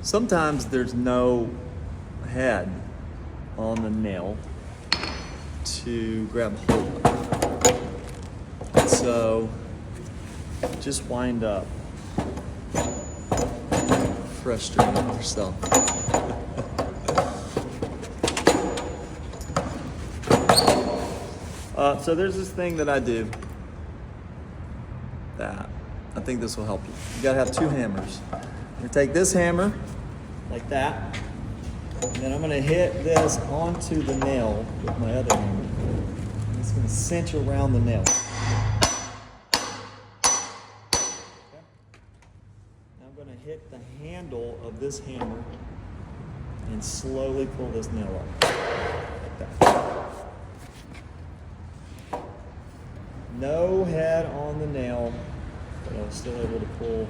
Sometimes there's no head on the nail to grab hold of. So just wind up frustrating yourself. So there's this thing that I do that I think this will help you. You gotta have two hammers. You take this hammer like that, and then I'm gonna hit this onto the nail with my other hammer. And it's gonna cinch around the nail. Okay. Now I'm gonna hit the handle of this hammer and slowly pull this nail up like that. No head on the nail, but I'm still able to pull